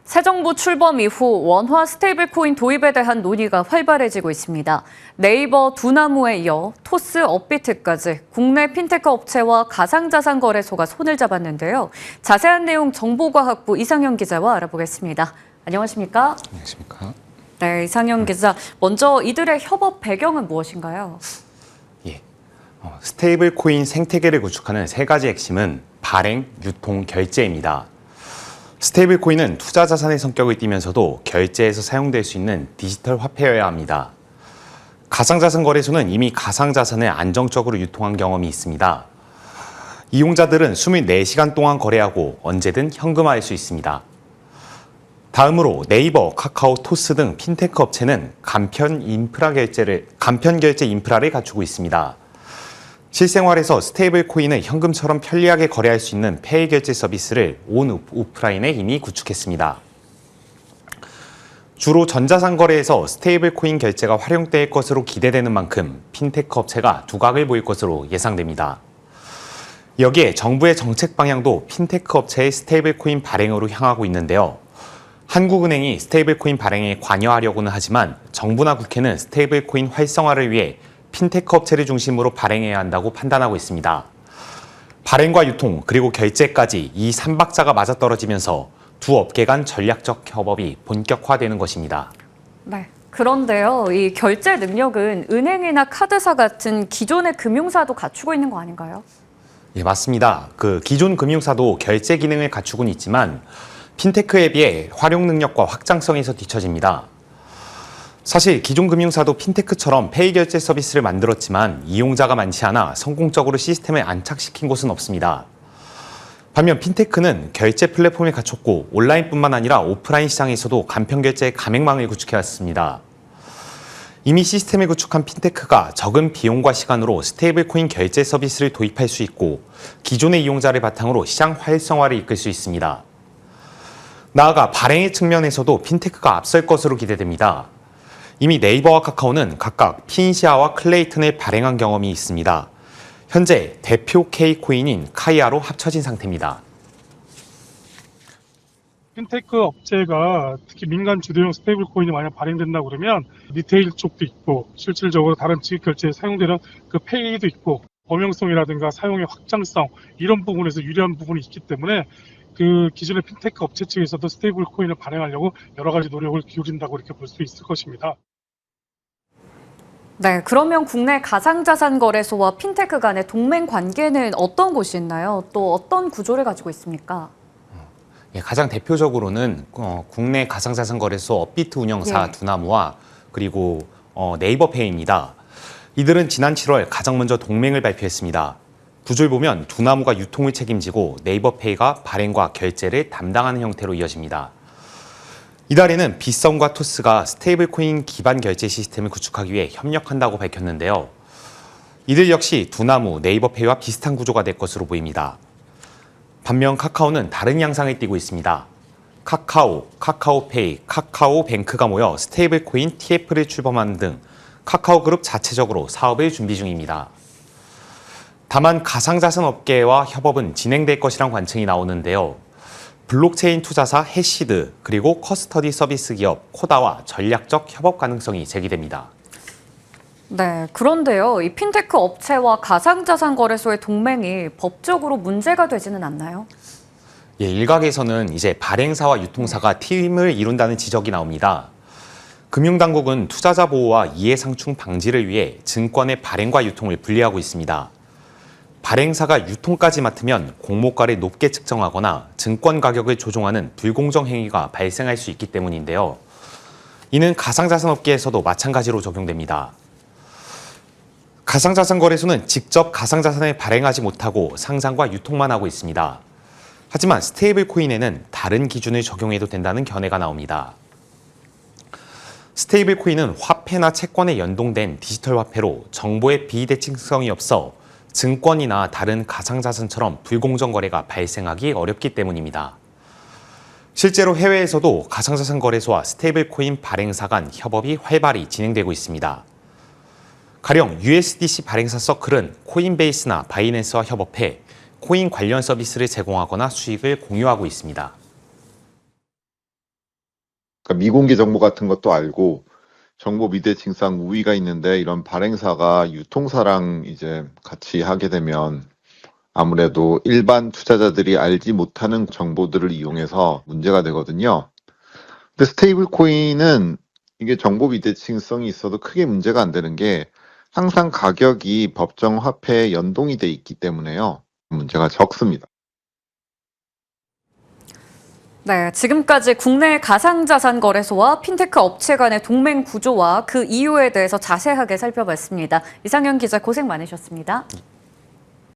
새 정부 출범 이후 원화 스테이블 코인 도입에 대한 논의가 활발해지고 있습니다. 네이버 두나무에 이어 토스, 업비트까지 국내 핀테크 업체와 가상자산 거래소가 손을 잡았는데요. 자세한 내용 정보과학부 이상현 기자와 알아보겠습니다. 안녕하십니까? 안녕하십니까? 네, 이상현 기자. 먼저 이들의 협업 배경은 무엇인가요? 스테이블 코인 생태계를 구축하는 세 가지 핵심은 발행, 유통, 결제입니다. 스테이블 코인은 투자 자산의 성격을 띠면서도 결제에서 사용될 수 있는 디지털 화폐여야 합니다. 가상자산 거래소는 이미 가상자산을 안정적으로 유통한 경험이 있습니다. 이용자들은 24시간 동안 거래하고 언제든 현금화할 수 있습니다. 다음으로 네이버, 카카오, 토스 등 핀테크 업체는 간편 결제 인프라를 갖추고 있습니다. 실생활에서 스테이블 코인을 현금처럼 편리하게 거래할 수 있는 페이 결제 서비스를 온 오프라인에 이미 구축했습니다. 주로 전자상 거래에서 스테이블 코인 결제가 활용될 것으로 기대되는 만큼 핀테크 업체가 두각을 보일 것으로 예상됩니다. 여기에 정부의 정책 방향도 핀테크 업체의 스테이블 코인 발행으로 향하고 있는데요. 한국은행이 스테이블 코인 발행에 관여하려고는 하지만 정부나 국회는 스테이블 코인 활성화를 위해 핀테크 업체를 중심으로 발행해야 한다고 판단하고 있습니다. 발행과 유통 그리고 결제까지 이 3박자가 맞아떨어지면서 두 업계 간 전략적 협업이 본격화되는 것입니다. 네. 그런데요, 이 결제 능력은 은행이나 카드사 같은 기존의 금융사도 갖추고 있는 거 아닌가요? 예, 맞습니다. 기존 금융사도 결제 기능을 갖추고는 있지만 핀테크에 비해 활용 능력과 확장성에서 뒤처집니다. 사실 기존 금융사도 핀테크처럼 페이 결제 서비스를 만들었지만 이용자가 많지 않아 성공적으로 시스템에 안착시킨 곳은 없습니다. 반면 핀테크는 결제 플랫폼을 갖췄고 온라인뿐만 아니라 오프라인 시장에서도 간편 결제의 가맹망을 구축해왔습니다. 이미 시스템을 구축한 핀테크가 적은 비용과 시간으로 스테이블 코인 결제 서비스를 도입할 수 있고 기존의 이용자를 바탕으로 시장 활성화를 이끌 수 있습니다. 나아가 발행의 측면에서도 핀테크가 앞설 것으로 기대됩니다. 이미 네이버와 카카오는 각각 핀시아와 클레이튼을 발행한 경험이 있습니다. 현재 대표 K코인인 카이아로 합쳐진 상태입니다. 핀테크 업체가 특히 민간 주도형 스테이블 코인이 만약 발행된다 그러면 리테일 쪽도 있고 실질적으로 다른 지급 결제에 사용되는 그 페이도 있고 범용성이라든가 사용의 확장성 이런 부분에서 유리한 부분이 있기 때문에 그 기존의 핀테크 업체 측에서도 스테이블 코인을 발행하려고 여러 가지 노력을 기울인다고 이렇게 볼 수 있을 것입니다. 네, 그러면 국내 가상자산 거래소와 핀테크 간의 동맹 관계는 어떤 곳이 있나요? 또 어떤 구조를 가지고 있습니까? 가장 대표적으로는 국내 가상자산 거래소 업비트 운영사 두나무와 그리고 네이버페이입니다. 이들은 지난 7월 가장 먼저 동맹을 발표했습니다. 구조를 보면 두나무가 유통을 책임지고 네이버페이가 발행과 결제를 담당하는 형태로 이어집니다. 이달에는 빗썸과 토스가 스테이블 코인 기반 결제 시스템을 구축하기 위해 협력한다고 밝혔는데요. 이들 역시 두나무, 네이버페이와 비슷한 구조가 될 것으로 보입니다. 반면 카카오는 다른 양상을 띠고 있습니다. 카카오, 카카오페이, 카카오뱅크가 모여 스테이블 코인 TF를 출범하는 등 카카오그룹 자체적으로 사업을 준비 중입니다. 다만 가상자산 업계와 협업은 진행될 것이란 관측이 나오는데요. 블록체인 투자사 해시드 그리고 커스터디 서비스 기업 코다와 전략적 협업 가능성이 제기됩니다. 네, 그런데요. 이 핀테크 업체와 가상자산 거래소의 동맹이 법적으로 문제가 되지는 않나요? 일각에서는 이제 발행사와 유통사가 팀을 이룬다는 지적이 나옵니다. 금융당국은 투자자 보호와 이해상충 방지를 위해 증권의 발행과 유통을 분리하고 있습니다. 발행사가 유통까지 맡으면 공모가를 높게 측정하거나 증권 가격을 조종하는 불공정 행위가 발생할 수 있기 때문인데요. 이는 가상자산 업계에서도 마찬가지로 적용됩니다. 가상자산 거래소는 직접 가상자산을 발행하지 못하고 상장과 유통만 하고 있습니다. 하지만 스테이블 코인에는 다른 기준을 적용해도 된다는 견해가 나옵니다. 스테이블 코인은 화폐나 채권에 연동된 디지털 화폐로 정보의 비대칭성이 없어 증권이나 다른 가상자산처럼 불공정 거래가 발생하기 어렵기 때문입니다. 실제로 해외에서도 가상자산 거래소와 스테이블 코인 발행사 간 협업이 활발히 진행되고 있습니다. 가령 USDC 발행사 서클은 코인베이스나 바이낸스와 협업해 코인 관련 서비스를 제공하거나 수익을 공유하고 있습니다. 그러니까 미공개 정보 같은 것도 알고 정보 미대칭상 우위가 있는데 이런 발행사가 유통사랑 이제 같이 하게 되면 아무래도 일반 투자자들이 알지 못하는 정보들을 이용해서 문제가 되거든요. 근데 스테이블 코인은 이게 정보 미대칭성이 있어도 크게 문제가 안 되는 게 항상 가격이 법정 화폐에 연동이 돼 있기 때문에요. 문제가 적습니다. 네, 지금까지 국내 가상자산 거래소와 핀테크 업체 간의 동맹 구조와 그 이유에 대해서 자세하게 살펴봤습니다. 이상현 기자 고생 많으셨습니다.